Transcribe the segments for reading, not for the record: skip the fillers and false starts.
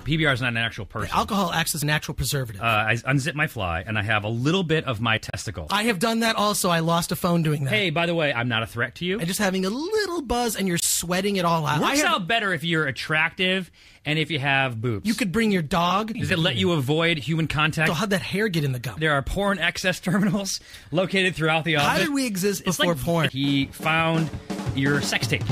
PBR is not an actual person. Alcohol acts as a natural preservative. I unzip my fly, and I have a little bit of my testicle. I have done that also. I lost a phone doing that. Hey, by the way, I'm not a threat to you. And just having a little buzz, and you're sweating it all out. Works out better if you're attractive and if you have boobs. You could bring your dog. Does it let you avoid human contact? So how'd that hair get in the gum? There are porn access terminals located throughout the office. How did we exist before porn? He found your sex tape.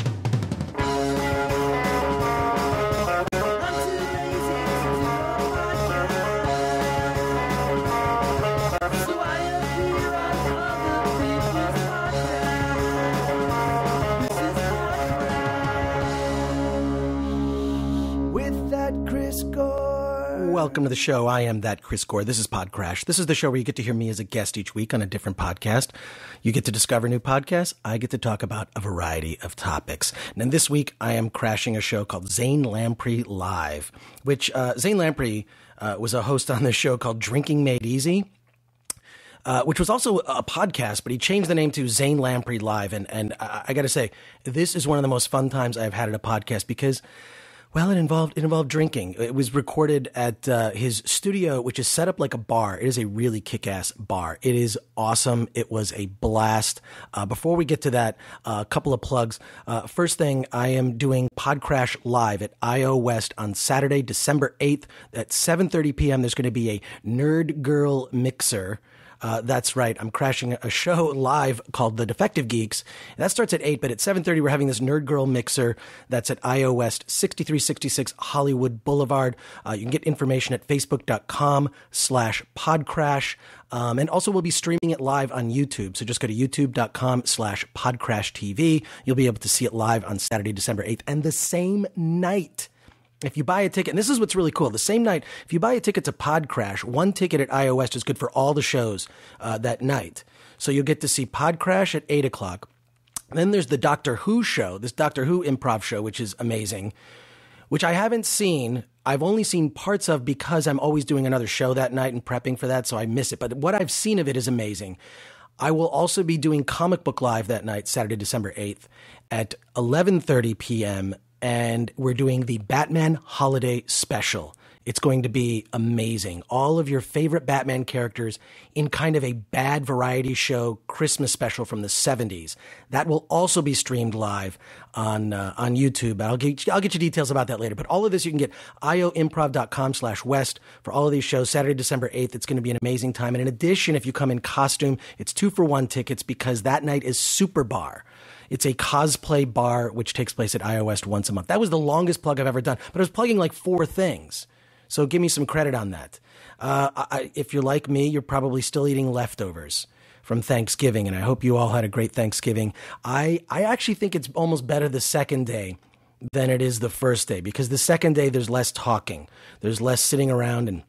Welcome to the show. I am that Chris Gore. This is Pod Crash. This is the show where you get to hear me as a guest each week on a different podcast. You get to discover new podcasts. I get to talk about a variety of topics. And this week, I am crashing a show called Zane Lamprey Live, which Zane Lamprey was a host on this show called Drinking Made Easy, which was also a podcast, but he changed the name to Zane Lamprey Live. And I got to say, this is one of the most fun times I've had at a podcast because, well, it involved drinking. It was recorded at his studio, which is set up like a bar. It is a really kick-ass bar. It is awesome. It was a blast. Before we get to that, a couple of plugs. First thing, I am doing Pod Crash Live at IO West on Saturday, December 8th at 7:30 p.m. There's going to be a Nerd Girl Mixer. That's right. I'm crashing a show live called The Defective Geeks. That starts at 8, but at 7:30, we're having this Nerd Girl Mixer. That's at IO West, 6366 Hollywood Boulevard. You can get information at facebook.com/podcrash. And also we'll be streaming it live on YouTube. So just go to youtube.com/podcrashtv. You'll be able to see it live on Saturday, December 8th. And the same night, if you buy a ticket, and this is what's really cool, the same night, if you buy a ticket to Pod Crash, one ticket at IO West is good for all the shows that night. So you'll get to see Pod Crash at 8 o'clock. Then there's the Doctor Who show, this Doctor Who improv show, which is amazing, which I haven't seen. I've only seen parts of because I'm always doing another show that night and prepping for that, so I miss it. But what I've seen of it is amazing. I will also be doing Comic Book Live that night, Saturday, December 8th at 11:30 p.m., and we're doing the Batman Holiday Special. It's going to be amazing. All of your favorite Batman characters in kind of a bad variety show Christmas special from the 70s. That will also be streamed live on YouTube. I'll get you details about that later. But all of this you can get ioimprov.com/west for all of these shows. Saturday, December 8th. It's going to be an amazing time. And in addition, if you come in costume, it's 2-for-1 tickets because that night is Super Bar. It's a cosplay bar, which takes place at IO West once a month. That was the longest plug I've ever done, but I was plugging like 4 things. So give me some credit on that. If you're like me, you're probably still eating leftovers from Thanksgiving, and I hope you all had a great Thanksgiving. I actually think it's almost better the second day than it is the first day, because the second day there's less talking. There's less sitting around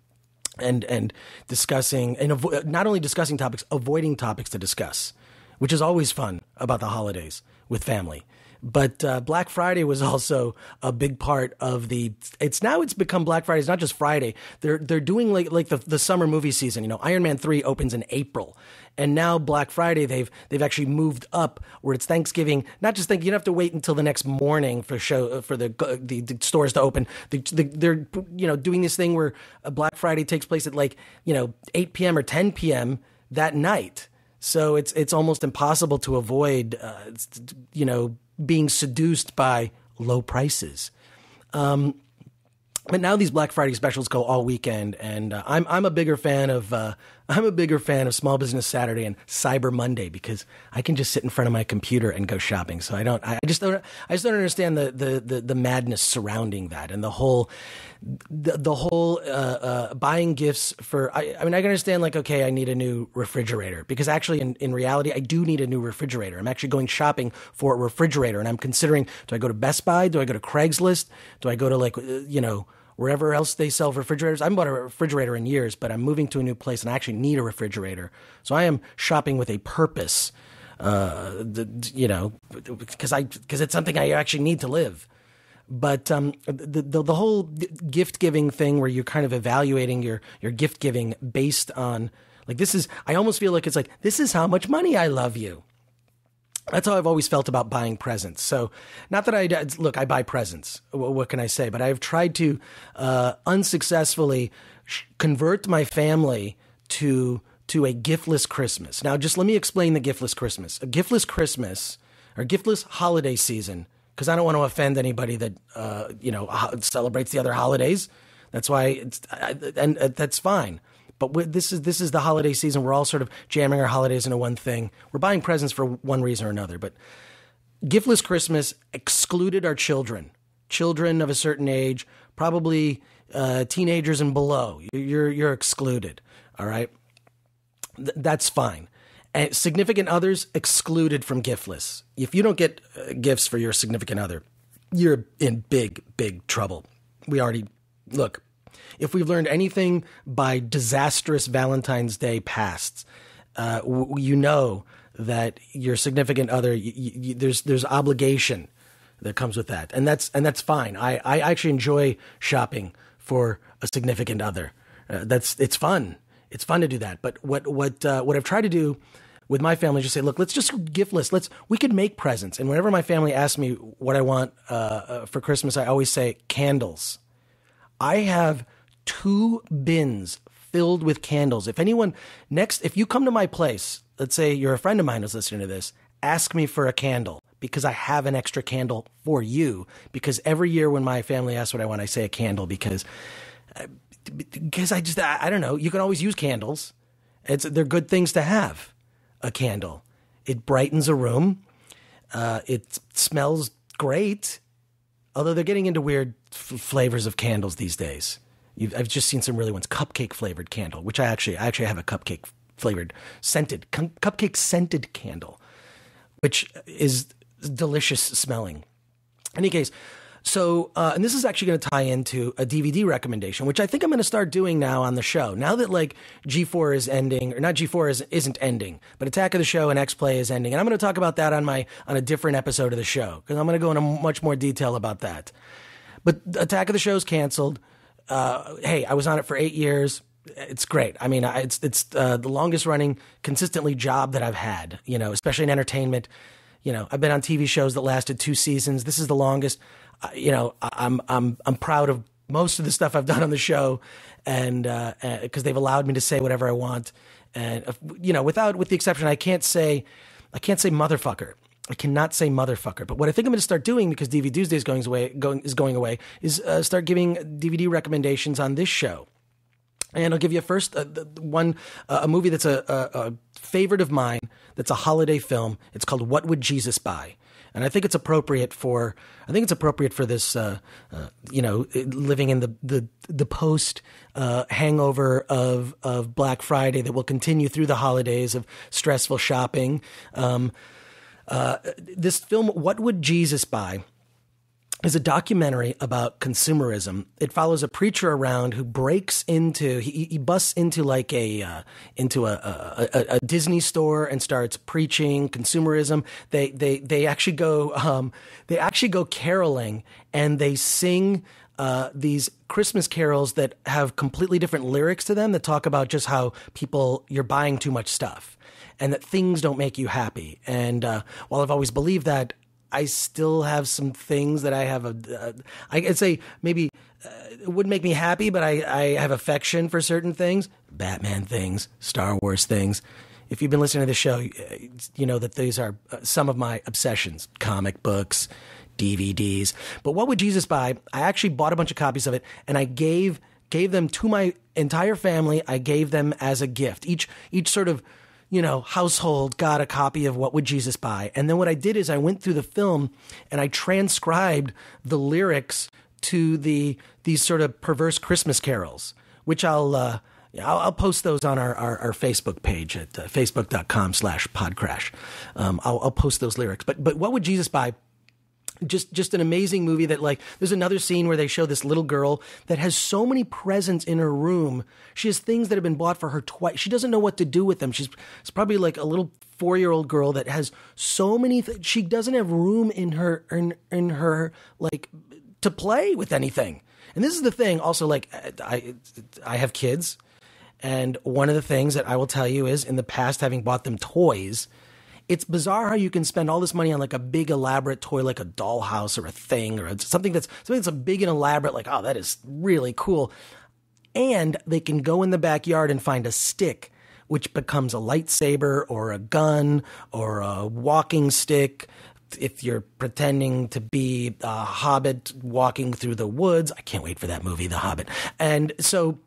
and discussing, and not only discussing topics, avoiding topics to discuss, which is always fun about the holidays with family. But Black Friday was also a big part of it's become Black Friday. It's not just Friday. They're doing like the summer movie season. You know, Iron Man 3 opens in April. And now Black Friday, they've actually moved up where it's Thanksgiving. Not just you don't have to wait until the next morning for the stores to open. They're doing this thing where Black Friday takes place at 8 p.m. or 10 p.m. that night. So it's almost impossible to avoid being seduced by low prices. But now these Black Friday specials go all weekend, and I'm a bigger fan of Small Business Saturday and Cyber Monday because I can just sit in front of my computer and go shopping. So I just don't understand the madness surrounding that and the whole buying gifts for. I mean, I can understand I need a new refrigerator because actually in reality I do need a new refrigerator. I'm actually going shopping for a refrigerator, and I'm considering: do I go to Best Buy? Do I go to Craigslist? Do I go to wherever else they sell refrigerators? I haven't bought a refrigerator in years, but I'm moving to a new place and I actually need a refrigerator. So I am shopping with a purpose, because it's something I actually need to live. But the whole gift giving thing where you're kind of evaluating your gift giving based on I almost feel like it's this is how much money I love you. That's how I've always felt about buying presents. So, not that I buy presents. What can I say? But I've tried to unsuccessfully convert my family to a giftless Christmas. Now, just let me explain the giftless Christmas. A giftless Christmas or giftless holiday season, because I don't want to offend anybody that celebrates the other holidays. That's why that's fine. But this is the holiday season. We're all sort of jamming our holidays into one thing. We're buying presents for one reason or another. But giftless Christmas excluded our children of a certain age, probably teenagers and below. You're excluded. All right, that's fine. And significant others excluded from giftless. If you don't get gifts for your significant other, you're in big, big trouble. Look. If we've learned anything by disastrous Valentine's Day pasts, you know that your significant other, there's obligation that comes with that, and that's fine. I actually enjoy shopping for a significant other. It's fun. It's fun to do that. But what I've tried to do with my family is just say, look, let's just giftless. We could make presents. And whenever my family asks me what I want for Christmas, I always say candles. I have 2 bins filled with candles. If you come to my place, let's say you're a friend of mine who's listening to this, ask me for a candle because I have an extra candle for you. Because every year when my family asks what I want, I say a candle because I don't know. You can always use candles. They're good things to have. A candle. It brightens a room. It smells great. Although they're getting into weird flavors of candles these days. I've just seen some really ones. Cupcake flavored candle, which I actually have a cupcake flavored cupcake scented candle, which is delicious smelling. In any case, so and this is actually going to tie into a DVD recommendation, which I think I'm going to start doing now on the show. Now that like G4 is ending, or not G4 isn't ending, but Attack of the Show and X-Play is ending, and I'm going to talk about that on a different episode of the show because I'm going to go into much more detail about that. But Attack of the Show is canceled. Hey, I was on it for 8 years. It's great. I mean, it's the longest running consistently job that I've had, especially in entertainment. I've been on TV shows that lasted 2 seasons. This is the longest. I'm proud of most of the stuff I've done on the show, and because they've allowed me to say whatever I want, and with the exception, I can't say motherfucker. I cannot say motherfucker. But what I think I'm going to start doing, because DVD Tuesday is going away, is start giving DVD recommendations on this show. And I'll give you first a movie that's a favorite of mine. That's a holiday film. It's called What Would Jesus Buy? And I think it's appropriate for this, living in the post hangover of Black Friday that will continue through the holidays of stressful shopping. This film, What Would Jesus Buy? Is a documentary about consumerism. It follows a preacher around who breaks into, he busts into like a Disney store and starts preaching consumerism. They actually go caroling, and they sing these Christmas carols that have completely different lyrics to them that talk about just how you're buying too much stuff and that things don't make you happy. And while I've always believed that, I still have some things that I have I'd say maybe it wouldn't make me happy, but I have affection for certain things, Batman things, Star Wars things. If you've been listening to the show, you know that these are some of my obsessions, comic books, DVDs. But What Would Jesus Buy? I actually bought a bunch of copies of it, and I gave them to my entire family. I gave them as a gift. Each sort of household got a copy of What Would Jesus Buy? And then what I did is I went through the film and I transcribed the lyrics to these sort of perverse Christmas carols, which I'll post those on our Facebook page at facebook.com/podcrash. I'll post those lyrics. But What Would Jesus Buy? Just an amazing movie that, like, there's another scene where they show this little girl that has so many presents in her room. She has things that have been bought for her twice. She doesn't know what to do with them. She's probably like a little 4-year-old girl that has so many she doesn't have room in her like to play with anything. And this is the thing also, like, I have kids, and one of the things that I will tell you is, in the past, having bought them toys, it's bizarre how you can spend all this money on like a big elaborate toy, like a dollhouse or a thing or something that's a big and elaborate, like, oh, that is really cool. And they can go in the backyard and find a stick, which becomes a lightsaber or a gun or a walking stick. If you're pretending to be a hobbit walking through the woods, I can't wait for that movie, The Hobbit. And so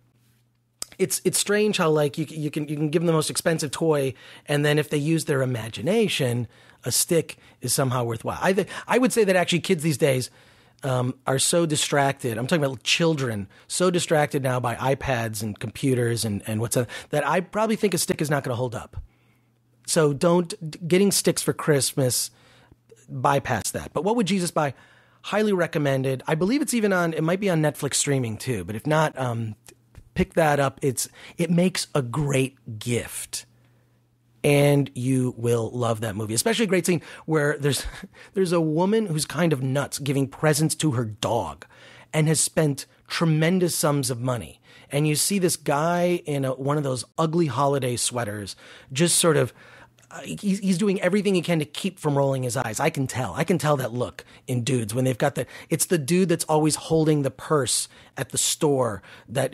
it's strange how like you can give them the most expensive toy, and then if they use their imagination, a stick is somehow worthwhile. I would say that actually kids these days are so distracted. I'm talking about children, so distracted now by iPads and computers and that I probably think a stick is not going to hold up. So getting sticks for Christmas, bypass that. But what would Jesus buy? Highly recommended. I believe it's even it might be on Netflix streaming too, but if not, pick that up. It makes a great gift. And you will love that movie, especially a great scene where there's a woman who's kind of nuts giving presents to her dog and has spent tremendous sums of money. And you see this guy in one of those ugly holiday sweaters, just sort of, he's doing everything he can to keep from rolling his eyes. I can tell that look in dudes when they've got it's the dude that's always holding the purse at the store that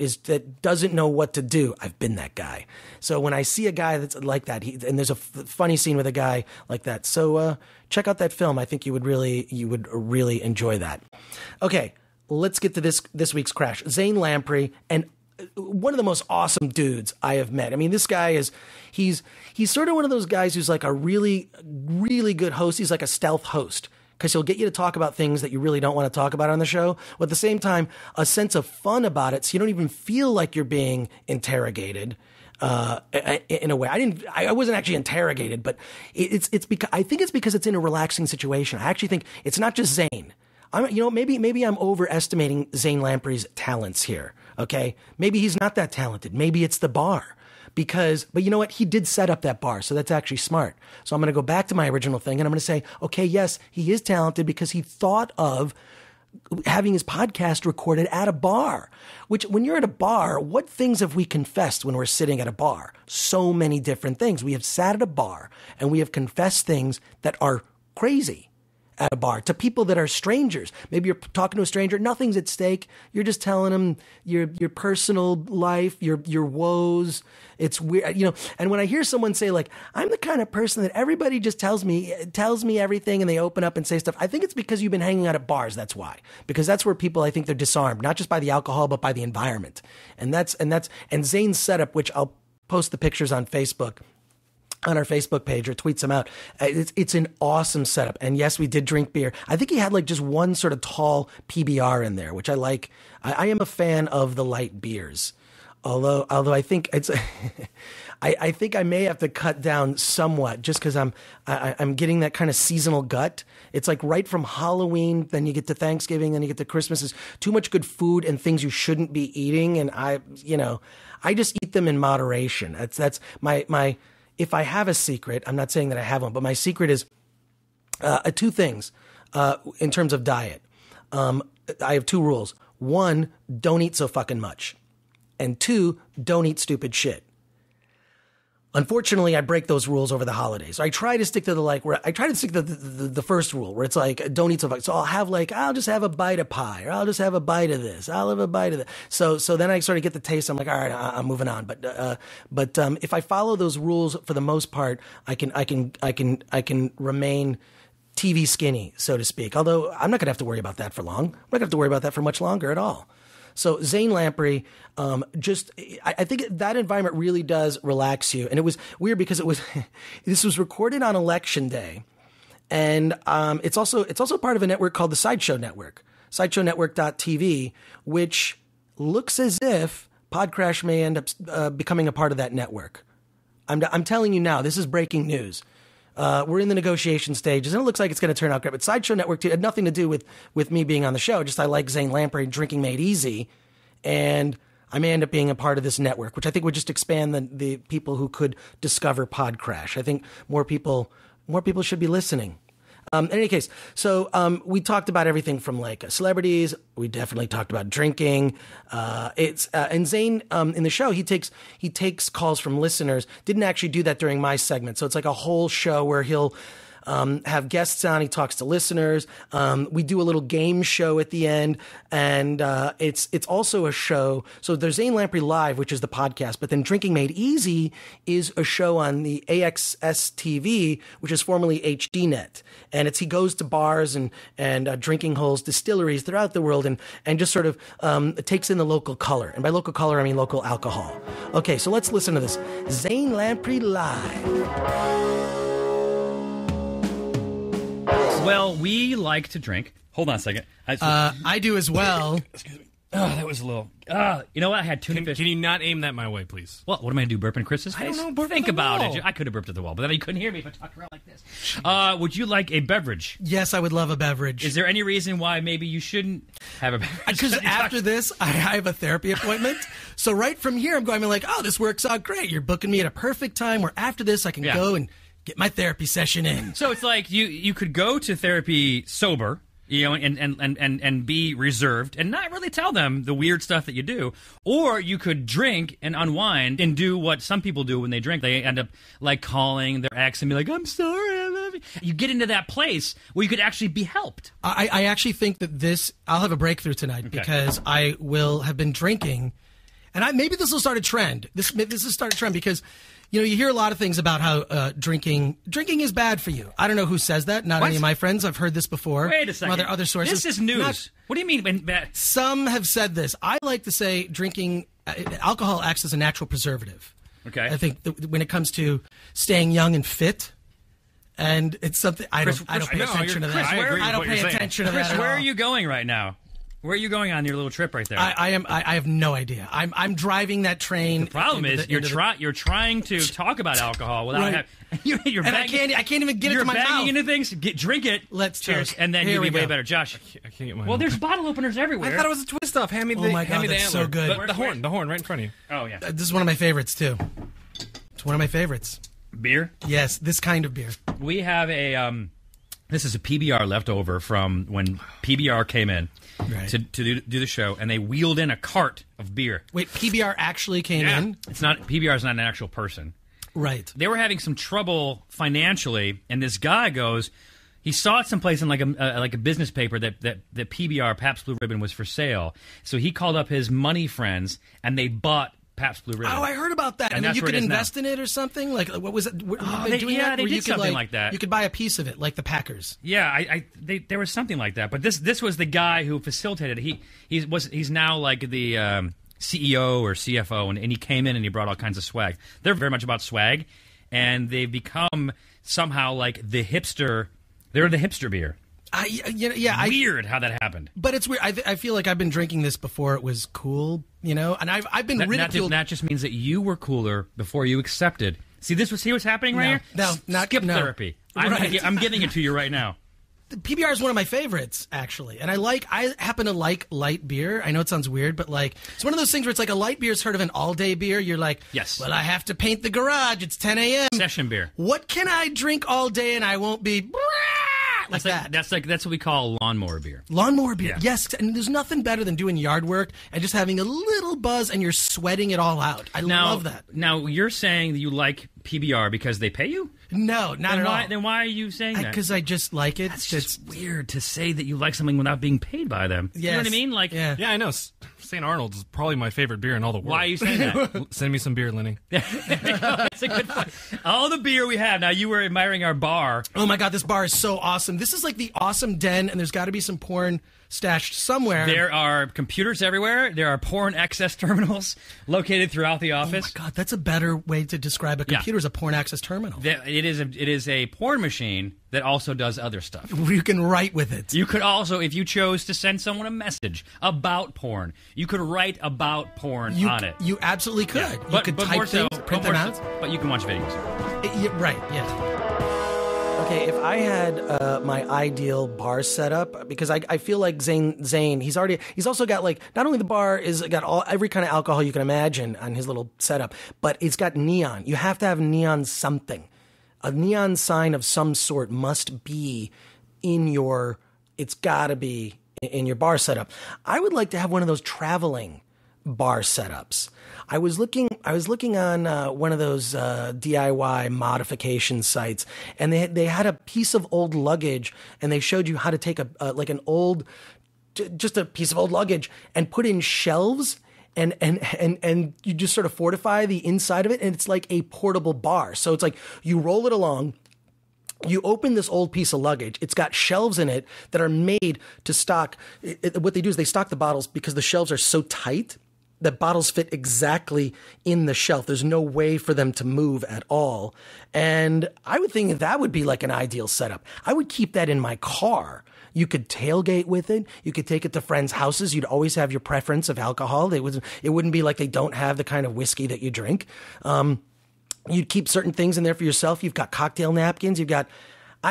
doesn't know what to do. I've been that guy. So when I see a guy that's like that, and there's a funny scene with a guy like that. So, check out that film. I think you would really enjoy that. Okay. Let's get to this week's crash. Zane Lamprey, and one of the most awesome dudes I have met. I mean, this guy he's sort of one of those guys who's like a really, really good host. He's like a stealth host because he'll get you to talk about things that you really don't want to talk about on the show. But at the same time, a sense of fun about it. So you don't even feel like you're being interrogated. In a way, I wasn't actually interrogated, but it's because I think it's because it's in a relaxing situation. I actually think it's not just Zane. Maybe I'm overestimating Zane Lamprey's talents here. Okay. Maybe he's not that talented. Maybe it's the bar but you know what? He did set up that bar. So that's actually smart. So I'm going to go back to my original thing and I'm going to say, okay, yes, he is talented because he thought of having his podcast recorded at a bar, which when you're at a bar, what things have we confessed when we're sitting at a bar? So many different things. We have sat at a bar and we have confessed things that are crazy at a bar to people that are strangers. Maybe you're talking to a stranger, nothing's at stake. You're just telling them your personal life, your woes. It's weird, and when I hear someone say like, I'm the kind of person that everybody just tells me everything and they open up and say stuff. I think it's because you've been hanging out at bars. That's why, because that's where people, I think they're disarmed, not just by the alcohol, but by the environment. And Zane's setup, which I'll post the pictures on Facebook, on our Facebook page, or tweets them out. It's an awesome setup. And yes, we did drink beer. I think he had like just one sort of tall PBR in there, which I like. I am a fan of the light beers. Although I think it's, I think I may have to cut down somewhat just because I'm getting that kind of seasonal gut. It's like right from Halloween, then you get to Thanksgiving, then you get to Christmas. Is too much good food and things you shouldn't be eating. And I just eat them in moderation. That's my, if I have a secret, I'm not saying that I have one, but my secret is two things in terms of diet. I have two rules. One, don't eat so fucking much. And two, don't eat stupid shit. Unfortunately, I break those rules over the holidays. I try to stick to the first rule where it's like, don't eat so much. So I'll just have a bite of pie, or I'll just have a bite of this. I'll have a bite of that. So then I sort of get the taste. I'm like, all right, I'm moving on. But if I follow those rules for the most part, I can remain TV skinny, so to speak. Although I'm not going to have to worry about that for long. I'm not going to have to worry about that for much longer at all. So Zane Lamprey, I think that environment really does relax you. And it was weird because this was recorded on election day. And, it's also part of a network called the Sideshow Network, SideshowNetwork.tv, which looks as if Podcrash may end up, becoming a part of that network. I'm telling you now, this is breaking news. We're in the negotiation stages, and it looks like it's going to turn out great. But Sideshow Network had nothing to do with me being on the show. Just I like Zane Lamprey, Drinking Made Easy, and I may end up being a part of this network, which I think would just expand the people who could discover Podcrash. I think more people should be listening. In any case, so we talked about everything from like celebrities. We definitely talked about drinking. And Zane in the show he takes calls from listeners. Didn't actually do that during my segment, so it's like a whole show where he'll have guests on. He talks to listeners. We do a little game show at the end, and it's also a show. So there's Zane Lamprey Live, which is the podcast, but then Drinking Made Easy is a show on the AXS TV, which is formerly HDNet, and he goes to bars and drinking holes, distilleries throughout the world, and just sort of takes in the local color. And by local color, I mean local alcohol. Okay, so let's listen to this. Zane Lamprey Live. Well, we like to drink. Hold on a second. I do as well. Excuse me. Oh, that was a little. You know what? I had tuna fish. Can you not aim that my way, please? What am I going to do? Burp in Chris's face? I don't know. Burp Think at the about wall. it. I could have burped at the wall, but then you couldn't hear me if I talked around like this. Would you like a beverage? Yes, I would love a beverage. Is there any reason why maybe you shouldn't have a beverage? Because after this, I have a therapy appointment. So right from here, I'm like, oh, this works out great. You're booking me at a perfect time where after this, I can go and get my therapy session in. So it's like you could go to therapy sober, and be reserved and not really tell them the weird stuff that you do, or you could drink and unwind and do what some people do when they drink. They end up like calling their ex and be like, "I'm sorry, I love you." You get into that place where you could actually be helped. I actually think that I'll have a breakthrough tonight because I will have been drinking, and maybe this will start a trend. This will start a trend because. You hear a lot of things about how drinking is bad for you. I don't know who says that. Not any of my friends. I've heard this before. Wait a second. From other sources. This is news. What do you mean? Some have said this. I like to say drinking alcohol acts as a natural preservative. Okay. I think when it comes to staying young and fit, and it's something I don't pay attention to that. I don't pay attention to that. Chris, where are you going right now? Where are you going on your little trip right there? I have no idea. I'm driving that train. The problem is you're trying to talk about alcohol without having. You're banging, I can't even get it to my mouth. You're banging into things. Drink it. Let's cheers, toast. and then you'll be way better. Josh, I can't get mine. Well, there's bottle openers everywhere. I thought it was a twist off. Hand me the. Oh my God, hand me the that's antler. so good. The horn right in front of you. Oh yeah. This is one of my favorites too. It's one of my favorites. Beer. Yes, this kind of beer. We have a. This is a PBR leftover from when PBR came in to do the show, and they wheeled in a cart of beer. Wait, PBR actually came in? It's not PBR is not an actual person. Right. They were having some trouble financially, and this guy goes. He saw it someplace in like a business paper that PBR Pabst Blue Ribbon was for sale. So he called up his money friends, and they bought Pabst Blue Ribbon. Oh, I heard about that. And then you could invest in it or something? Like, what was it? They did something like that. You could buy a piece of it, like the Packers. Yeah, there was something like that. But this was the guy who facilitated it. He's now like the CEO or CFO, and he came in and he brought all kinds of swag. They're very much about swag, and they've become somehow like the hipster. They're the hipster beer. Weird how that happened. But it's weird. I feel like I've been drinking this before it was cool, and I've been ridiculed. That just means that you were cooler before you accepted. See what's happening right here? Skip therapy. I'm giving it to you right now. The PBR is one of my favorites, actually, and I happen to like light beer. I know it sounds weird, but it's one of those things where it's like a light beer is sort of an all-day beer. You're like, yes. Well, I have to paint the garage. It's 10 a.m. Session beer. What can I drink all day and I won't be like that? That's what we call lawnmower beer. Lawnmower beer, yes. And there's nothing better than doing yard work and just having a little buzz and you're sweating it all out. I love that. Now, you're saying that you like PBR because they pay you? No, not at all. Then why are you saying that? Because I just like it. That's just weird to say that you like something without being paid by them. Yes. You know what I mean? Like, yeah, I know. St. Arnold's is probably my favorite beer in all the world. Why are you saying that? Send me some beer, Lenny. That's a good point. All the beer we have. Now, you were admiring our bar. Oh, my God, this bar is so awesome. This is like the awesome den, and there's got to be some porn stashed somewhere. There are computers everywhere. There are porn access terminals located throughout the office. Oh, my God, that's a better way to describe a computer as a porn access terminal. It is a porn machine that also does other stuff. You can write with it. You could also, if you chose to send someone a message about porn, you could write about porn on it. You absolutely could. Yeah. You could type things, print them out. But you can watch videos. Right, yeah. Okay, if I had my ideal bar setup, because I feel like Zane, he's also got not only the bar is got every kind of alcohol you can imagine on his little setup, but it's got neon. You have to have neon something. A neon sign of some sort must be in your bar setup. I would like to have one of those traveling bar setups. I was looking on one of those DIY modification sites, and they had a piece of old luggage, and they showed you how to take just a piece of old luggage and put in shelves, and you just sort of fortify the inside of it, and it's like a portable bar. So it's like you roll it along. You open this old piece of luggage. It's got shelves in it that are made to stock. What they do is they stock the bottles because the shelves are so tight that bottles fit exactly in the shelf. There's no way for them to move at all. And I would think that would be like an ideal setup. I would keep that in my car. You could tailgate with it. You could take it to friends' houses. You'd always have your preference of alcohol. It wouldn't be like they don't have the kind of whiskey that you drink. You'd keep certain things in there for yourself. You've got cocktail napkins. You've got,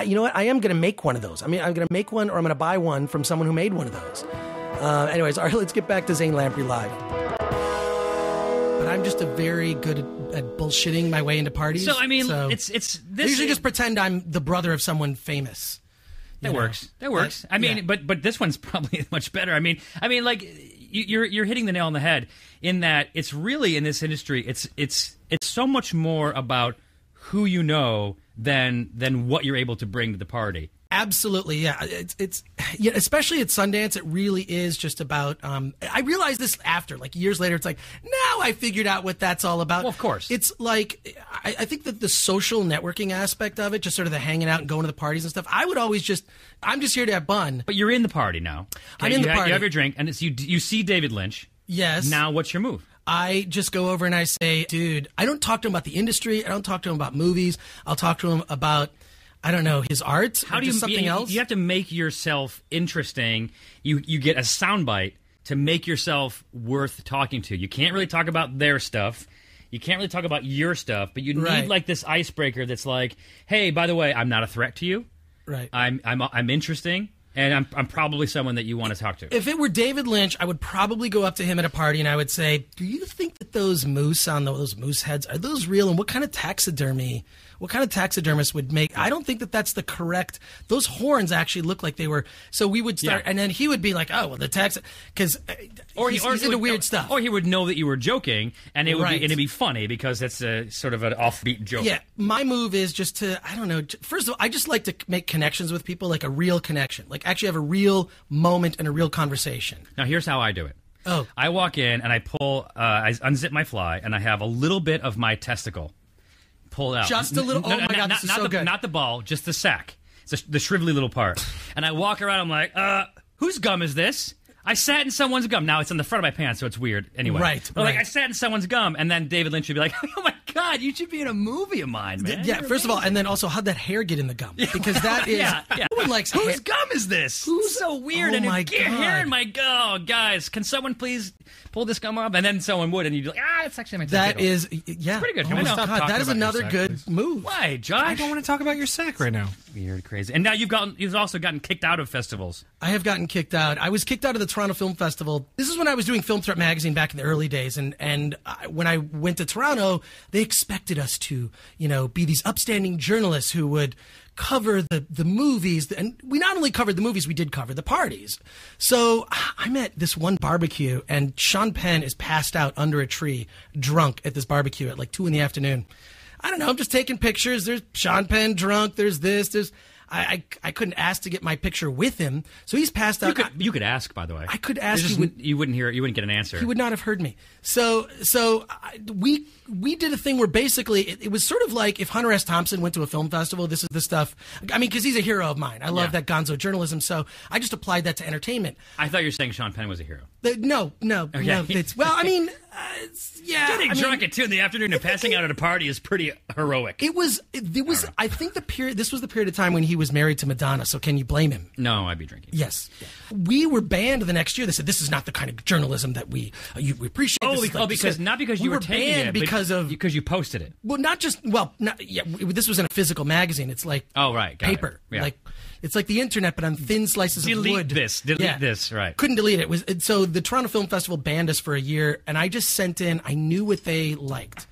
you know what? I am going to make one of those. I mean, I'm going to make one, or I'm going to buy one from someone who made one of those. Anyways, all right, let's get back to Zane Lamprey Live. But I'm just very good at bullshitting my way into parties. So I mean, it's this. I usually just pretend I'm the brother of someone famous. That works. I mean, yeah. but this one's probably much better. I mean, like you're hitting the nail on the head in that it's really in this industry. It's so much more about who you know than what you're able to bring to the party. Absolutely, yeah. It's especially at Sundance, it really is just about. I realized this after, like years later. It's like now I figured out what that's all about. Well, of course, it's like I think that the social networking aspect of it, just sort of the hanging out and going to the parties and stuff. I would always I'm just here to have fun. But you're in the party now. Okay? I'm in the party. You have your drink, and you see David Lynch. Yes. Now, what's your move? I just go over and I say, dude, I don't talk to him about the industry. I don't talk to him about movies. I'll talk to him about, I don't know, his art. How do you something else? You have to make yourself interesting. You get a soundbite to make yourself worth talking to. You can't really talk about their stuff. You can't really talk about your stuff, but you need like this icebreaker that's like, hey, by the way, I'm not a threat to you. Right. I'm interesting. And I'm probably someone that you want to talk to. If it were David Lynch, I would probably go up to him at a party and I would say, do you think that those moose on those moose heads, are those real? And what kind of taxidermist would make? I don't think that that's the correct. Those horns actually look like they were. So we would start, and then he would be like, oh, well, the because he's into weird stuff. Or he would know that you were joking, and it'd be funny because that's a sort of an offbeat joke. Yeah, my move is just to, I don't know. First of all, I just like to make connections with people, like a real connection, like actually have a real moment and a real conversation. Now, here's how I do it. Oh, I walk in and I pull, I unzip my fly, and I have a little bit of my testicle pulled out. Just a little. Oh my God, this is so good. Not the ball, just the sack. It's the shrivelly little part. And I walk around. I'm like, whose gum is this? I sat in someone's gum. Now it's on the front of my pants, so it's weird. Anyway, but like I sat in someone's gum, and then David Lynch would be like, "Oh my God, you should be in a movie of mine, man." Yeah, first of all, and then also, how'd that hair get in the gum? Because that is no one likes hair. Whose gum is this? Who's so weird? Oh and my get God. hair in my gum, guys. Can someone please pull this gum up? And then someone would, and you'd be like, it's actually my testicle. That is, it's pretty good. Oh my God, that is another good move. Why, Josh? I don't want to talk about your sack right now. Weird, crazy. And now you've also gotten kicked out of festivals. I have gotten kicked out. I was kicked out of the Toronto Film Festival. This is when I was doing Film Threat magazine back in the early days, and when I went to Toronto, they expected us to, be these upstanding journalists who would cover the movies, and we not only covered the movies, we did cover the parties. So I'm at this one barbecue, and Sean Penn is passed out under a tree, drunk at this barbecue at like 2 p.m. I don't know, I'm just taking pictures. There's Sean Penn drunk, there's this, I couldn't ask to get my picture with him, so he's passed out. You could ask, by the way. I could ask. You wouldn't hear it. You wouldn't get an answer. He would not have heard me. So we did a thing where basically it was sort of like if Hunter S. Thompson went to a film festival. This is the stuff. I mean, because he's a hero of mine. I love that gonzo journalism. So I just applied that to entertainment. I thought you were saying Sean Penn was a hero. No. Getting drunk at 2 p.m. and passing out at a party is pretty heroic. It was. I think this was the period of time when he was married to Madonna. So can you blame him? No, I'd be drinking. Yes. Yeah. We were banned the next year. They said this is not the kind of journalism that we appreciate. Not because you were taking it, because you posted it. Well, this was in a physical magazine. It's like paper. Yeah. It's like the internet, but on thin slices of wood. Delete this, right. Couldn't delete it. So the Toronto Film Festival banned us for a year, and I just sent in, I knew what they liked.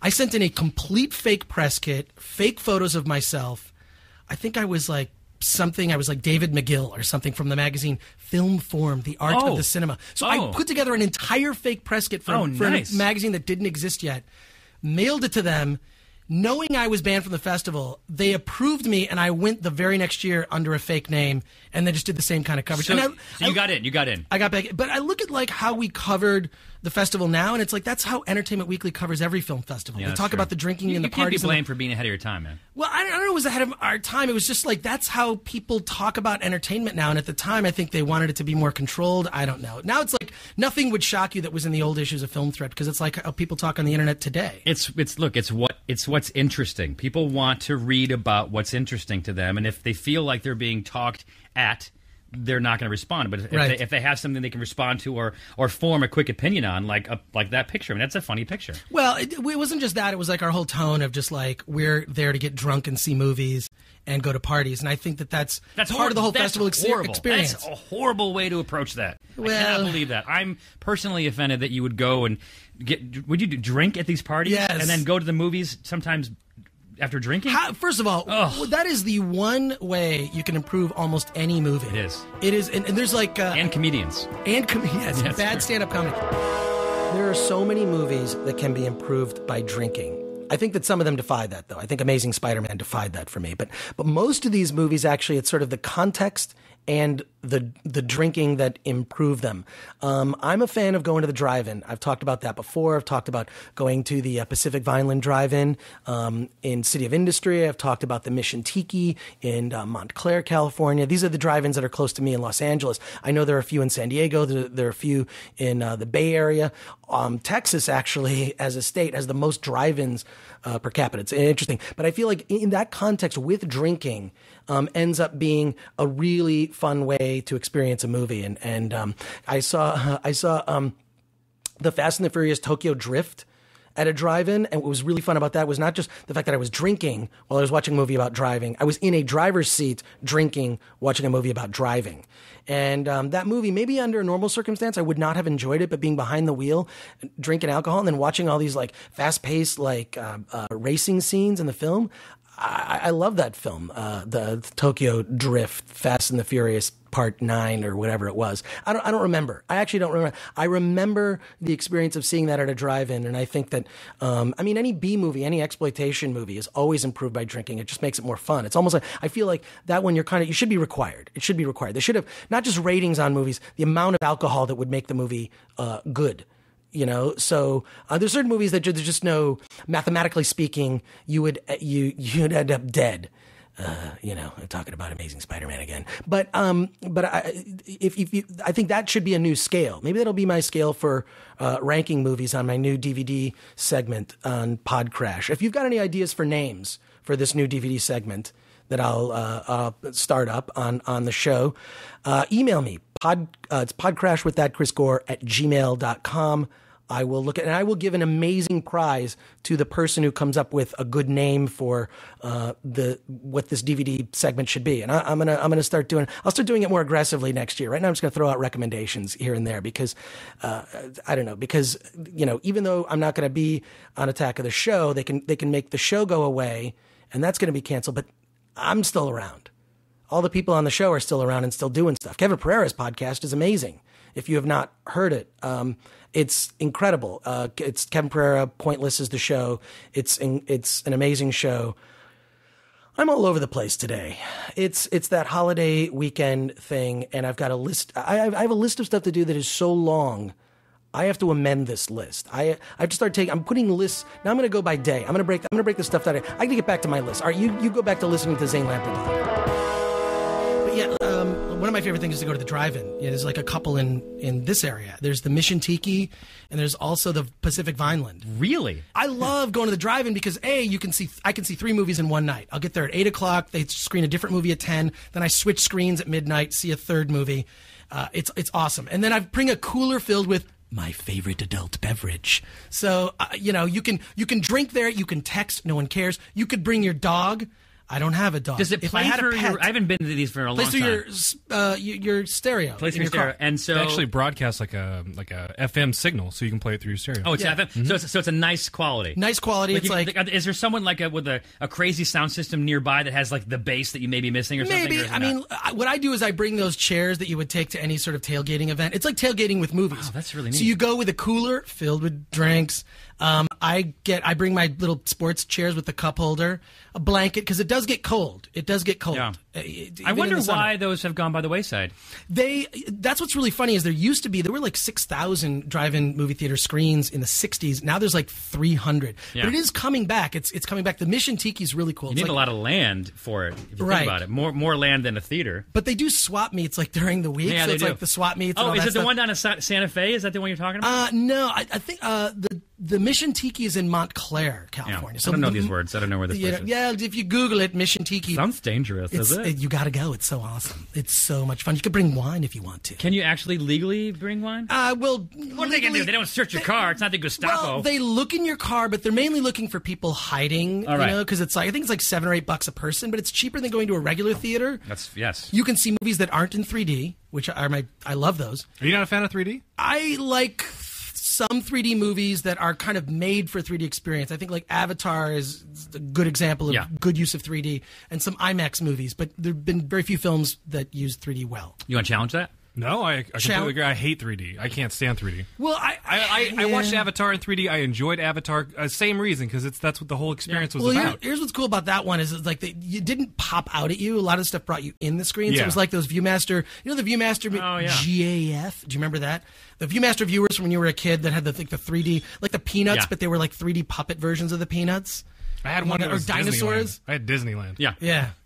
I sent in a complete fake press kit, fake photos of myself. I think I was like something. I was like David McGill or something from the magazine Film Form, The Art of the Cinema. So I put together an entire fake press kit for a magazine that didn't exist yet, mailed it to them. Knowing I was banned from the festival, they approved me, and I went the very next year under a fake name, and then just did the same kind of coverage. So you got in. You got in. I got back. But I look at like how we covered the festival now, and it's like that's how Entertainment Weekly covers every film festival. Yeah, we talk about the drinking and the You parties. can't be blamed for being ahead of your time, man. Well, I don't know. It was ahead of our time. It was just like that's how people talk about entertainment now. And at the time, I think they wanted it to be more controlled. I don't know. Now it's like nothing would shock you that was in the old issues of Film Threat because it's like how people talk on the internet today. It's what's interesting. People want to read about what's interesting to them, and if they feel like they're being talked at, they're not going to respond. But if they have something they can respond to or form a quick opinion on, like that picture, I mean, that's a funny picture. Well, it wasn't just that. It was like our whole tone of just like we're there to get drunk and see movies and go to parties. And I think that's part of the whole festival experience. That's a horrible way to approach that. I cannot believe that. I'm personally offended that you would go and would you drink at these parties? Yes. And then go to the movies sometimes after drinking? First of all, that is the one way you can improve almost any movie. It is. And there's like... and comedians. Yes, bad stand-up comedy. There are so many movies that can be improved by drinking. I think that some of them defy that, though. I think Amazing Spider-Man defied that for me. But most of these movies, actually, it's sort of the context and the drinking that improve them. I'm a fan of going to the drive-in. I've talked about that before. I've talked about going to the Pacific Vineland Drive-In in City of Industry. I've talked about the Mission Tiki in Montclair, California. These are the drive-ins that are close to me in Los Angeles. I know there are a few in San Diego. There are a few in the Bay Area. Texas, actually, as a state, has the most drive-ins per capita. It's interesting. But I feel like in that context with drinking ends up being a really fun way to experience a movie. And I saw the Fast and the Furious Tokyo Drift at a drive-in, and what was really fun about that was not just the fact that I was drinking while I was watching a movie about driving. I was in a driver's seat drinking, watching a movie about driving. And that movie, maybe under a normal circumstance, I would not have enjoyed it, but being behind the wheel, drinking alcohol, and then watching all these like fast-paced like racing scenes in the film, I love that film, the Tokyo Drift, Fast and the Furious Part 9 or whatever it was. I don't remember. I actually don't remember. I remember the experience of seeing that at a drive-in, and I think that, any B movie, any exploitation movie is always improved by drinking. It just makes it more fun. It's almost like, I feel like that one you should be required. It should be required. They should have, not just ratings on movies, the amount of alcohol that would make the movie good. So there's certain movies that there's just no, mathematically speaking, you'd end up dead. I'm talking about Amazing Spider-Man again. But I think that should be a new scale. Maybe that'll be my scale for ranking movies on my new DVD segment on Podcrash. If you've got any ideas for names for this new DVD segment that I'll start up on the show, email me. It's podcrashwiththatchrisgore@gmail.com. I will look at, and I will give an amazing prize to the person who comes up with a good name for what this DVD segment should be. And I'm gonna start doing. I'll start doing it more aggressively next year. Right now, I'm just gonna throw out recommendations here and there because I don't know, because even though I'm not gonna be on Attack of the Show, they can make the show go away, and that's gonna be canceled. But I'm still around. All the people on the show are still around and still doing stuff. Kevin Pereira's podcast is amazing. If you have not heard it, it's incredible. It's Kevin Pereira. Pointless is the show. It's an amazing show. I'm all over the place today. It's that holiday weekend thing, and I've got a list. I have a list of stuff to do that is so long. I have to amend this list. I have to start I'm putting lists. Now I'm going to go by day. I'm going to break the stuff that I got to get back to my list. All right, you go back to listening to Zane Lamperton. But yeah, one of my favorite things is to go to the drive-in. There's like a couple in this area. There's the Mission Tiki, and there's also the Pacific Vineland. Really? I love going to the drive-in because I can see 3 movies in one night. I'll get there at 8 o'clock. They screen a different movie at 10. Then I switch screens at midnight, see a third movie. It's awesome. And then I bring a cooler filled with my favorite adult beverage. So, you can drink there. You can text. No one cares. You could bring your dog. I don't have a dog. Does it if I play had through a pet, your? I haven't been to these for a long plays time. through your stereo. Plays in through your stereo, car. and so It actually broadcasts like a FM signal, so you can play it through your stereo. oh, it's Yeah. FM. So it's a nice quality. Nice quality. Like, It's like is there someone like with a crazy sound system nearby that has like the bass that you may be missing or something? maybe. Or is it I not? mean, what I do is I bring those chairs that you would take to any sort of tailgating event. It's like tailgating with movies. Oh, that's really So neat. you go with a cooler filled with drinks. I bring my little sports chairs with the cup holder, a blanket because it does get cold. It does get cold. Yeah. Even I in wonder the summer. why those have gone by the wayside. That's what's really funny is there were like 6,000 drive-in movie theater screens in the 60s. Now there's like 300. Yeah. But it is coming back. It's coming back. The Mission Tiki is really cool. You It's need like- a lot of land for it. If you Right. think about it, more land than a theater. But they do swap meets like during the week. Yeah, so they it's do. like the swap meets. and Oh, all is that it the stuff. one down in Santa Fe? Is that the one you're talking about? No, I think the Mission Tiki is in Montclair, Yeah. California. I don't know these words. I don't know where this place is. Yeah, if you Google it, Mission Tiki. Sounds dangerous, is it? You got to go. It's so awesome. It's so much fun. You could bring wine if you want to. Can you actually legally bring wine? Well, What are they going to do? They don't search your car. It's not the Gestapo. Well, they look in your car, but they're mainly looking for people hiding. All right. You know, because it's like I think it's like $7 or $8 a person, but it's cheaper than going to a regular theater. Yes. You can see movies that aren't in 3D, which I love those. Are you not a fan of 3D? I like some 3D movies that are kind of made for 3D experience. I think like Avatar is a good example of Yeah. good use of 3D, and some IMAX movies, but there have been very few films that use 3D well. You want to challenge that? No, I completely agree. I hate 3D. I can't stand 3D. Well, I watched Avatar in 3D. I enjoyed Avatar. Same reason, because that's what the whole experience was Well, about. here's what's cool about that one is it's like you didn't pop out at you. A lot of stuff brought you in the screen. So Yeah. it was like those ViewMaster, the ViewMaster Oh, yeah. GAF. Do you remember that? The ViewMaster viewers from when you were a kid that had the 3D, like the Peanuts, Yeah. but they were like 3D puppet versions of the Peanuts. I had one that Or was dinosaurs. Disneyland. I had Disneyland. Yeah.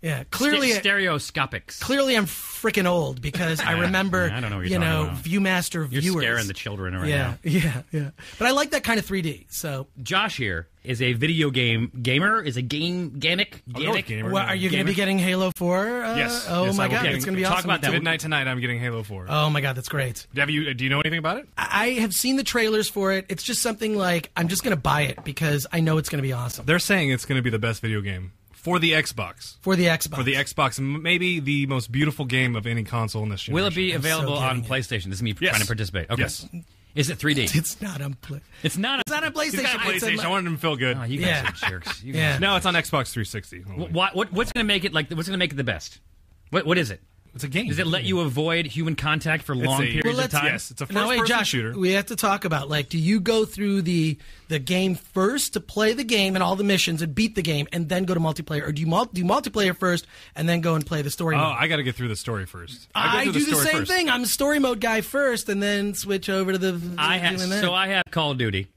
Yeah. Clearly, Stereoscopics. Clearly, I'm freaking old because I remember, I don't know what you're talking about. ViewMaster You're viewers. scaring the children right now. Yeah. But I like that kind of 3D. So, Josh here is a video game gamer. Is a gamic. I'll go with gamer. what, are you going to be getting Halo 4? Yes. Oh Yes, my I will God, get- it's going to be talk awesome. about that. Midnight tonight, I'm getting Halo 4. Oh my God, that's great. Do you know anything about it? I have seen the trailers for it. It's just something like I'm just going to buy it because I know it's going to be awesome They're saying it's going to be the best video game for the Xbox. for the Xbox. For the Xbox, maybe the most beautiful game of any console in this generation. Will it be available so on getting it. PlayStation? This is me Yes. trying to participate. Okay. Yes. Is it 3D? It's not on play. It's not. It's not on PlayStation. He's got a It's on PlayStation. I wanted him to feel good. Oh, you guys Yeah. are jerks. You Yeah. guys- No, it's on Xbox 360. What's going to make it like? What's going to make it the best? What is it? It's a game. Does it let you avoid human contact for long a- periods Well, of time? Yes, it's a Now wait, first-person Josh, shooter. we have to talk about like, do you go through the game first to play the game and all the missions and beat the game, and then go to multiplayer, or do you do multiplayer first and then go and play the story Oh, mode? I got to get through the story first. I go through do the story same first. thing. I'm a story mode guy first, and then switch over to the. I have doing that. so I have Call of Duty,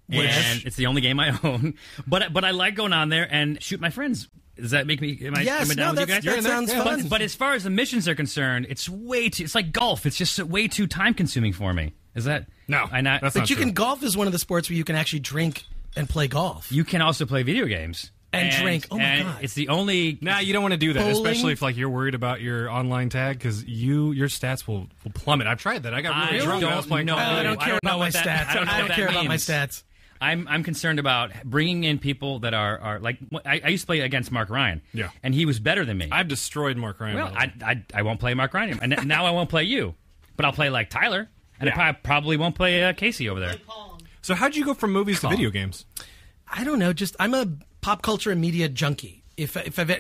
and it's the only game I own. But I like going on there and shoot my friends. Does that make me? Am I Yes, down no, with you guys? that sounds fun. But as far as the missions are concerned, it's way too. It's like golf. It's just way too time consuming for me. Is that No, I not? that's But not you true. can golf is one of the sports where you can actually drink and play golf. You can also play video games And drink. Oh, my and God. It's the only. Nah, you don't want to do that, Bowling? especially if like you're worried about your online tag, because your stats will plummet. I've tried that. I got really drunk when I was playing Call of I Duty. don't care about my stats. I don't care about my stats. I'm concerned about bringing in people that are like I used to play against Mark Ryan. Yeah. And he was better than me. I've destroyed Mark Ryan. Well, by the way. I won't play Mark Ryan, and now I won't play you, but I'll play like Tyler, and Yeah. I probably won't play Casey over there. So how'd you go from movies to video games? I don't know. Just I'm a pop culture and media junkie. If I've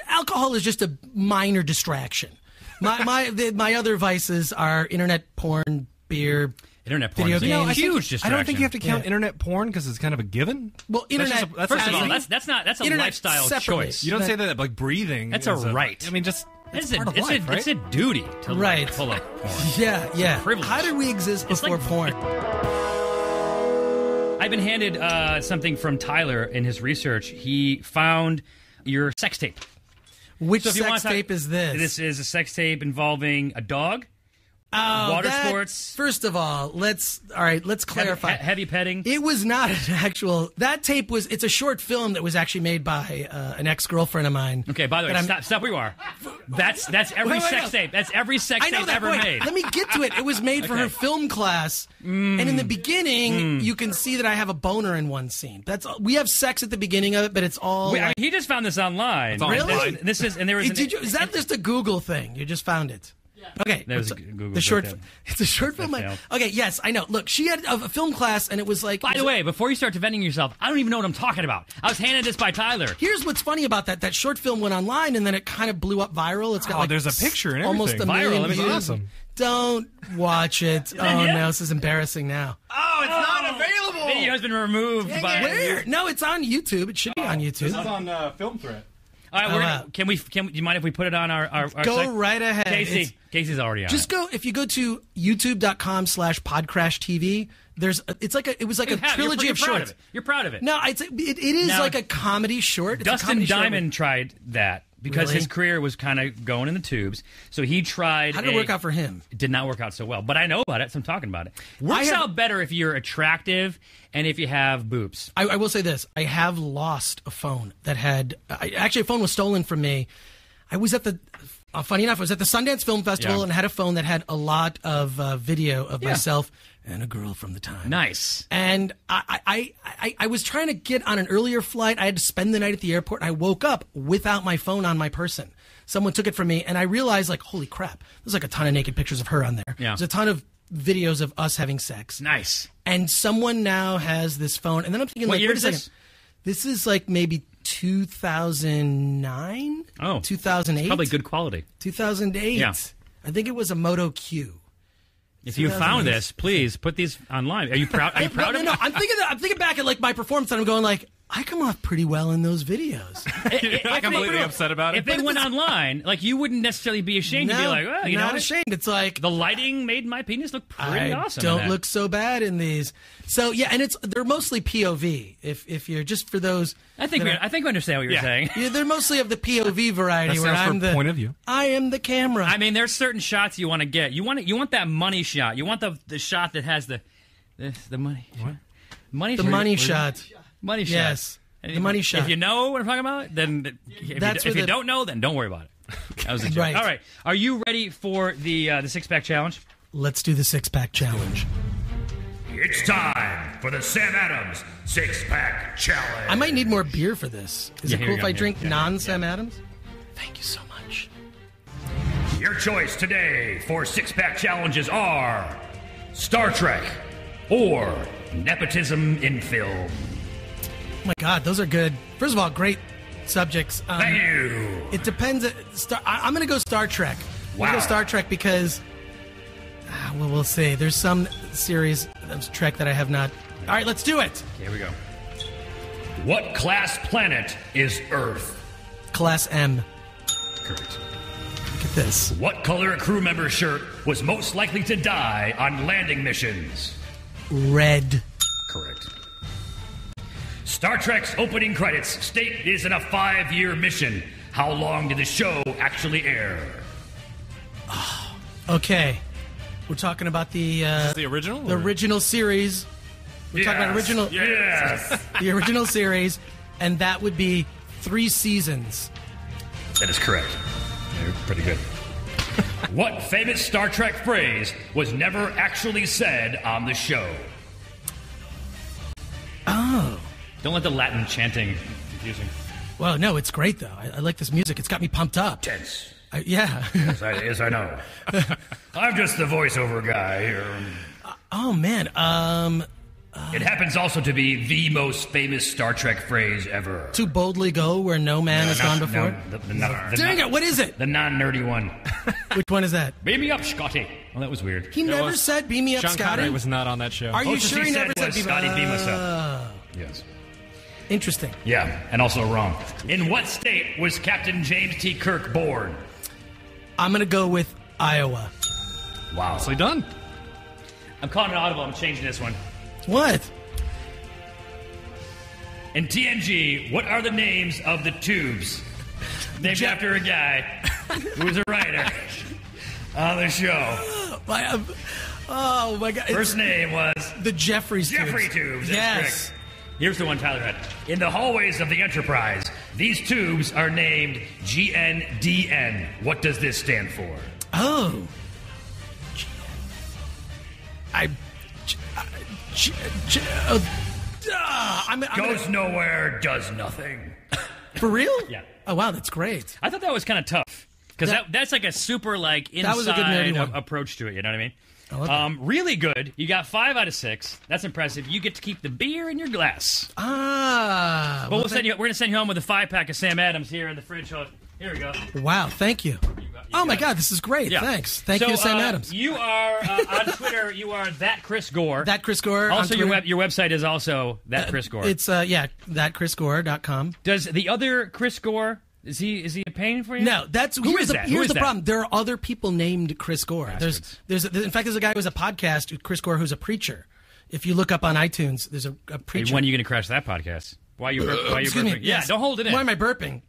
alcohol is just a minor distraction. My other vices are internet porn, beer. Internet porn Video is a games. huge distraction. I don't think you have to count Yeah. internet porn because it's kind of a given. Well, internet. That's First a of all, thing. that's a Internet lifestyle separately. choice. You don't say that like breathing. That's a is right. I mean, just It's part of a life, right? it's a duty to Right. pull up porn. Yeah. privilege. How did we exist It's before like- porn? I've been handed something from Tyler in his research. He found your sex tape. Which So if you sex want to talk- tape is this? This is a sex tape involving a dog Water sports. First of all, let's clarify. Heavy petting. It was not an actual. That tape was. It's a short film that was actually made by an ex-girlfriend of mine. Okay. By the way, stop where you are. That's every sex tape. That's every sex tape ever made. Let me get to it. It was made for her film class, and in the beginning, you can see that I have a boner in one scene. We have sex at the beginning of it, but it's all. Wait, he just found this online. Really? This is, and there was. Is that just a Google thing? You just found it. Okay, there's Google. It's a short film. Okay, yes, I know. Look, she had a film class, and it was like. By the way, before you start defending yourself, I don't even know what I'm talking about. I was handed this by Tyler. Here's what's funny about that. That short film went online, and then it kind of blew up viral. It's got there's a picture and almost everything. a million Viral. views. Awesome. Don't watch it. Oh no, this is embarrassing now. Oh, it's not available. Video has been removed by. Where? No, it's on YouTube. It should be on YouTube. This is on Film Threat. All right, do you mind if we put it on our Go site? right ahead. Casey's already on. Just go if you go to youtube.com/podcrashtv. It was like a trilogy you're of proud shorts. Of it. You're proud of it. No, it is Now, like a comedy short. It's a Dustin comedy short. Diamond tried that because Really? his career was kind of going in the tubes. So he tried. How did it work out for him? It did not work out so well, but I know about it, so I'm talking about it. Works out better if you're attractive and if you have boobs. I will say this: I have lost a phone that had actually a phone was stolen from me. I was at the. Funny enough, I was at the Sundance Film Festival and had a phone that had a lot of video of myself and a girl from the time. Nice. And I was trying to get on an earlier flight. I had to spend the night at the airport. I woke up without my phone on my person. Someone took it from me, and I realized, like, holy crap, there's like a ton of naked pictures of her on there. Yeah. There's a ton of videos of us having sex. Nice. And someone now has this phone. And then I'm thinking, What year is this? This is like maybe 2009? Oh. 2008? Probably good quality. 2008. Yeah. I think it was a Moto Q. If you found this, please put these online. Are you proud? Are you proud of it? No, I'm thinking back at like my performance, and I'm going like, I come off pretty well in those videos. You're not completely upset about it. If they went online, like you wouldn't necessarily be ashamed to be like, well, you not know, ashamed. It's like the lighting made my penis look pretty awesome. Don't look so bad in these. So yeah, and they're mostly POV. If you're just for those, I think we understand what you're saying. Yeah, they're mostly of the POV variety. That where stands I'm for the point of view. I am the camera. I mean, there's certain shots you want to get. You want that money shot. You want the shot that has the money. What? Money. The shot. money shot. Money shot. Yes. And The money shot. If you know what I'm talking about, then if you don't know, then don't worry about it. That was a joke. Right. All right. Are you ready for the six-pack challenge? Let's do the six-pack challenge. It's time for the Sam Adams Six-Pack Challenge. I might need more beer for this. Is Yeah, it here cool you if go. I drink Yeah. non-Sam Adams? Thank you so much. Your choice today for Six-Pack Challenges are Star Trek or nepotism in film. Oh my God, those are good. First of all, great subjects. Thank you. It depends. I'm going to go Star Trek. I'm going to Wow. go Star Trek because, well, we'll see. There's some series of Trek that I have not. All right, let's do it. Here we go. What class planet is Earth? Class M. Correct. Look at this. What color crew member shirt was most likely to die on landing missions? Red. Correct. Star Trek's opening credits state it is in a 5-year mission. How long did the show actually air? Okay. We're talking about the The original? the original series. We're talking about original Yes. the original series, and that would be 3 seasons. That is correct. You're pretty good. What famous Star Trek phrase was never actually said on the show? Oh. Don't let the Latin chanting confuse you. Well, no, it's great though. I like this music. It's got me pumped up. Tense. Yeah. Yes, I know. I'm just the voiceover guy here. Oh man. It happens also to be the most famous Star Trek phrase ever. To boldly go where no man has gone before. Dang it! What is it? The non-nerdy one. Which one is that? Beam me up, Scotty. Oh, that was weird. He never was- said "Beam me up, Sean Scotty." Connery was not on that show. Are you Closest sure he never said said was Scotty, beam us up. Yes. Interesting. Yeah, and also wrong. In what state was Captain James T. Kirk born? I'm gonna go with Iowa. Wow. Nicely done. I'm calling it audible. I'm changing this one. What? In TNG, what are the names of the tubes? Named after a guy who was a writer on the show. Oh my God! First name was the Jeffries Jeffrey tubes. That's Yes. correct. Here's the one Tyler had. In the hallways of the Enterprise, these tubes are named GNDN. What does this stand for? Oh. Goes nowhere, does nothing. For real? Yeah. Oh wow, that's great. I thought that was kind of tough because that's like a super like That was a good nerdy inside one. approach to it. You know what I mean? I love that. Really good. You got 5 out of 6. That's impressive. You get to keep the beer in your glass. But But we're going to send you home with a 5-pack of Sam Adams here in the fridge. Here we go. wow, thank you. Oh my God, this is great. Yeah. Thanks. Thank you, Sam Adams. You are on Twitter. You are that Chris Gore. That Chris Gore. Also, on your Twitter. your website is also that Chris Gore. It's thatchrisgore.com. Does the other Chris Gore is he a pain for you? No, Who is that? Who Here's is the that? problem. There are other people named Chris Gore. Bastards. In fact, there's a guy who has a podcast, Chris Gore, who's a preacher. If you look up on iTunes, there's a preacher. When are you going to crash that podcast? Why are you Excuse burping? me, Yeah, yes. don't hold it in. Why am I burping?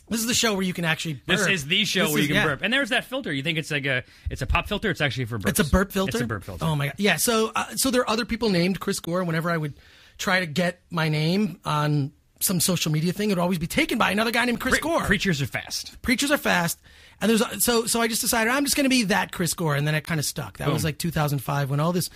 This is the show where you can actually burp. This is the show This where is- you can yeah. burp. And there's that filter. You think it's like it's a pop filter? It's actually for burps. It's a burp filter? It's a burp filter. Oh, my God. Yeah, so there are other people named Chris Gore. Whenever I would try to get my name on some social media thing, it would always be taken by another guy named Chris Gore. Preachers are fast. Preachers are fast. And so I just decided I'm just going to be that Chris Gore. And then it kind of stuck. That was like 2005 when all this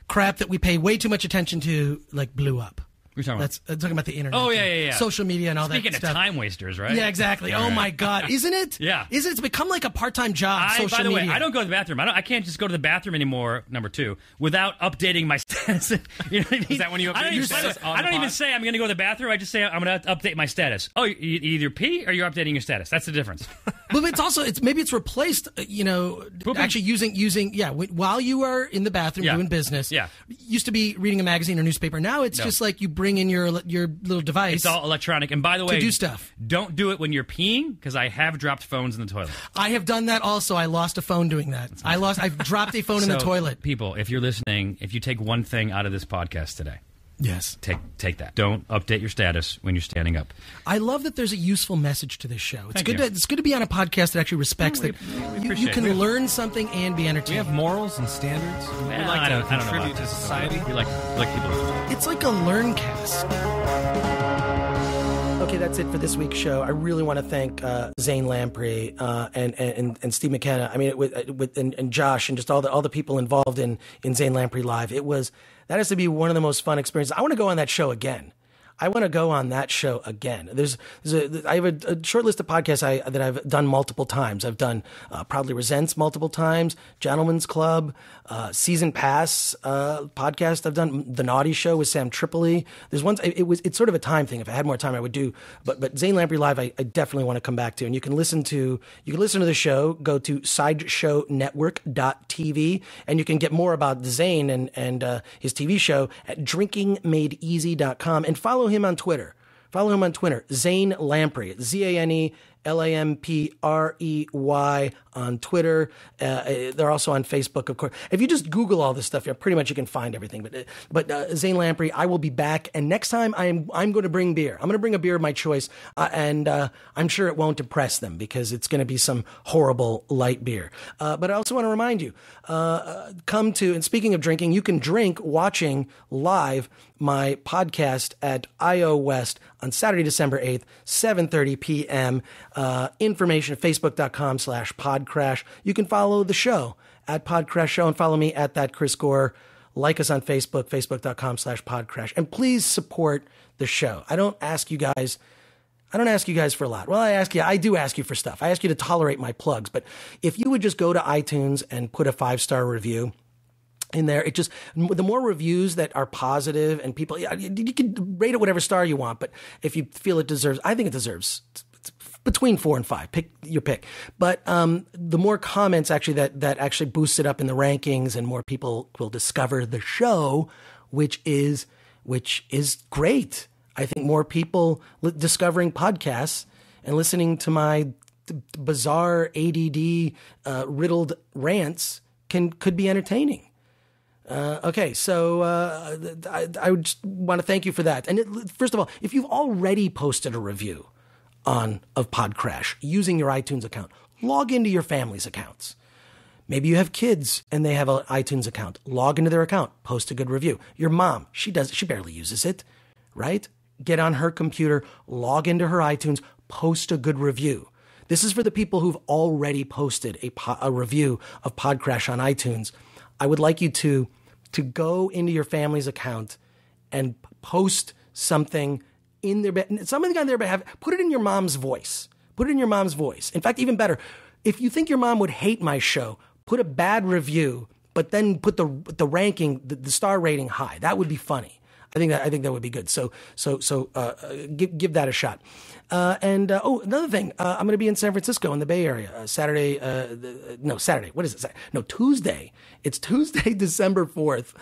crap that we pay way too much attention to like blew up. What are you talking about? That's talking about the internet. Oh, yeah. Social media and all Speaking that of stuff. time wasters, right? Yeah, exactly. All Oh right. my God, isn't it? Yeah. Isn't it? It's become like a part-time job. Social By the way, media. I don't go to the bathroom. I can't just go to the bathroom anymore. Number 2, without updating my status. You know what I mean? Is that when you I update don't your even- status on I the don't even pod? say I'm going to go to the bathroom. I just say I'm going to update my status. Oh, you either pee or you're updating your status. That's the difference. But it's also maybe it's replaced. Actually using while you are in the bathroom Yeah. doing business. Yeah. Used to be reading a magazine or newspaper. Now it's just like you bring in your little device. It's all electronic. And by the way, do stuff. Don't do it when you're peeing because I have dropped phones in the toilet. I have done that also. I lost a phone doing that. I've dropped a phone in the So, toilet. People, if you're listening, if you take one thing out of this podcast today, Yes. take that. Don't update your status when you're standing up. I love that there's a useful message to this show. It's Thank good. you. It's good to be on a podcast that actually respects that you appreciate can it. learn something and be We entertained. have morals and standards. We Yeah, like I to don't know contribute about to that. society. You like people. It's like a learn cast. Okay, that's it for this week's show. I really want to thank Zane Lamprey and Steve McKenna. I mean, and Josh and just all the people involved in Zane Lamprey Live. That has to be one of the most fun experiences. I want to go on that show again. I want to go on that show again. I have a short list of podcasts that I've done multiple times. I've done Proudly Resents multiple times, Gentleman's Club, Season Pass podcast. I've done The Naughty Show with Sam Tripoli. There's one. It's sort of a time thing. If I had more time, I would do. But Zane Lamprey Live, I definitely want to come back to. And you can listen to the show. Go to SideshowNetwork.tv, and you can get more about Zane and his TV show at DrinkingMadeEasy.com, and follow him on Twitter. Zane Lamprey, ZaneLamprey on Twitter. They're also on Facebook, of course. If you just Google all this stuff, pretty much you can find everything. But Zane Lamprey, I will be back, and next time I'm going to bring beer. I'm going to bring a beer of my choice, and I'm sure it won't impress them because it's going to be some horrible light beer. But I also want to remind you, come to, and speaking of drinking, you can drink watching live my podcast at IO West on Saturday, December 8th, 7:30 p.m. Information at facebook.com/podcrash. You can follow the show at Podcrash Show and follow me at that Chris Gore. Like us on Facebook, facebook.com/podcrash. And please support the show. I don't ask you guys for a lot. Well, I do ask you for stuff. I ask you to tolerate my plugs. But if you would just go to iTunes and put a 5-star review in there, the more reviews that are positive and people, you can rate it whatever star you want, but if you feel I think it deserves between 4 and 5. Pick your pick. But the more comments actually that actually boosts it up in the rankings, and more people will discover the show, which is great. I think more people discovering podcasts and listening to my bizarre ADD riddled rants could be entertaining. Okay, so I would just want to thank you for that. And first of all, if you've already posted a review of Podcrash using your iTunes account, log into your family's accounts. Maybe you have kids and they have an iTunes account. Log into their account, post a good review. Your mom, she barely uses it, right? Get on her computer, log into her iTunes, post a good review. This is for the people who've already posted a review of Podcrash on iTunes. I would like you to go into your family's account and post something in their something on their behalf. Put it in your mom's voice. Put it in your mom's voice. In fact, even better, if you think your mom would hate my show, put a bad review, but then put the ranking, the star rating high. That would be funny. I think that would be good. So give that a shot. Another thing, I'm going to be in San Francisco in the Bay Area Saturday. What is it? No, Tuesday. It's Tuesday, December 4th.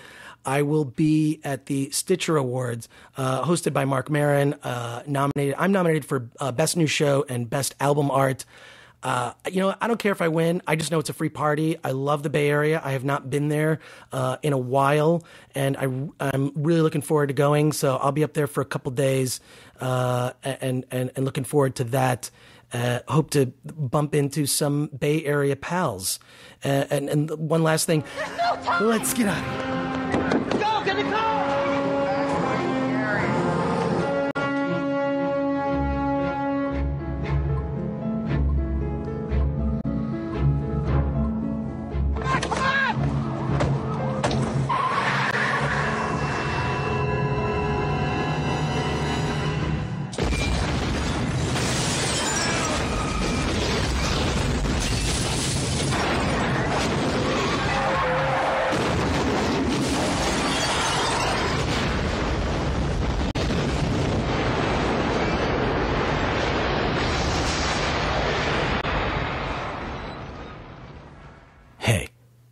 I will be at the Stitcher Awards, hosted by Mark Maron. I'm nominated for Best New Show and Best Album Art. I don't care if I win. I just know it's a free party. I love the Bay Area. I have not been there in a while, and I'm really looking forward to going. So I'll be up there for a couple days, and looking forward to that. Hope to bump into some Bay Area pals. And one last thing, let's get out of here. Go, get the car!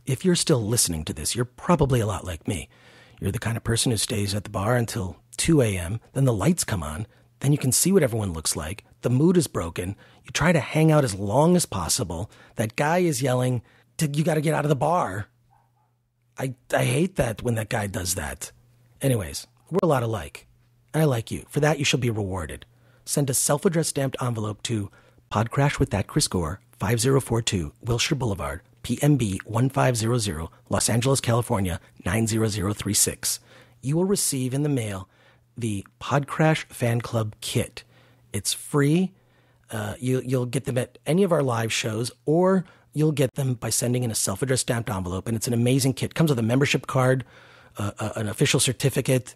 If you're still listening to this, you're probably a lot like me. You're the kind of person who stays at the bar until 2 a.m., then the lights come on, then you can see what everyone looks like, the mood is broken, you try to hang out as long as possible, that guy is yelling, you gotta get out of the bar. I hate that when that guy does that. Anyways, we're a lot alike. And I like you. For that, you shall be rewarded. Send a self-addressed stamped envelope to Podcrash with that Chris Gore, 5042 Wilshire Boulevard, PMB 1500, Los Angeles, California 90036. You will receive in the mail the Podcrash Fan Club Kit. It's free. You'll get them at any of our live shows, or you'll get them by sending in a self-addressed stamped envelope. And it's an amazing kit. It comes with a membership card, an official certificate,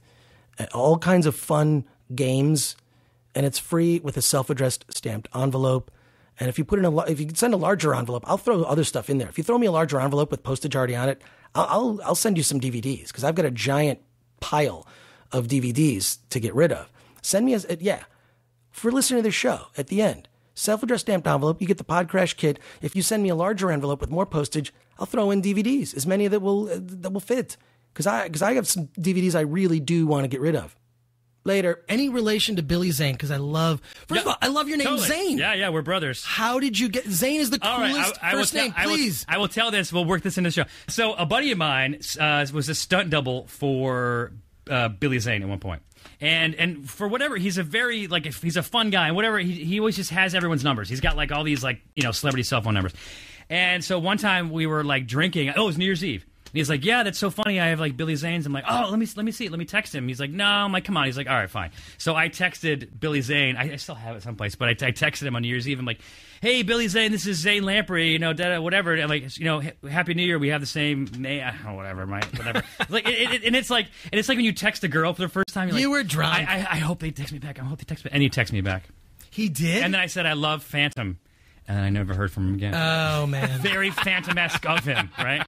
all kinds of fun games, and it's free with a self-addressed stamped envelope. And if you if you send a larger envelope, I'll throw other stuff in there. If you throw me a larger envelope with postage already on it, I'll send you some DVDs, because I've got a giant pile of DVDs to get rid of. Send me for listening to the show at the end. Self-addressed stamped envelope, you get the Podcrash kit. If you send me a larger envelope with more postage, I'll throw in DVDs, as many that will fit. Because I have some DVDs I really do want to get rid of. Later. Any relation to Billy Zane? Because I love your name, totally. Zane. Yeah, we're brothers. How did you get Zane? Is the coolest first name? Please. I will tell this. We'll work this into the show. So a buddy of mine was a stunt double for Billy Zane at one point. And for whatever, he's a very, he's a fun guy, and whatever, he always just has everyone's numbers. He's got all these celebrity cell phone numbers. And so one time we were drinking. It was New Year's Eve. And he's like, yeah, that's so funny. I have Billy Zane's. I'm like, oh, let me see it. Let me text him. He's like, no. I'm like, come on. He's like, all right, fine. So I texted Billy Zane. I still have it someplace, but I texted him on New Year's Eve. I'm like, hey, Billy Zane, this is Zane Lamprey. Whatever. And I'm like, Happy New Year. We have the same name. Whatever. Whatever. It's like when you text a girl for the first time. You were drunk. I hope they text me back. I hope they text me. And he texted me back. He did. And then I said, I love Phantom. And I never heard from him again. Oh man. Very Phantom-esque of him, right?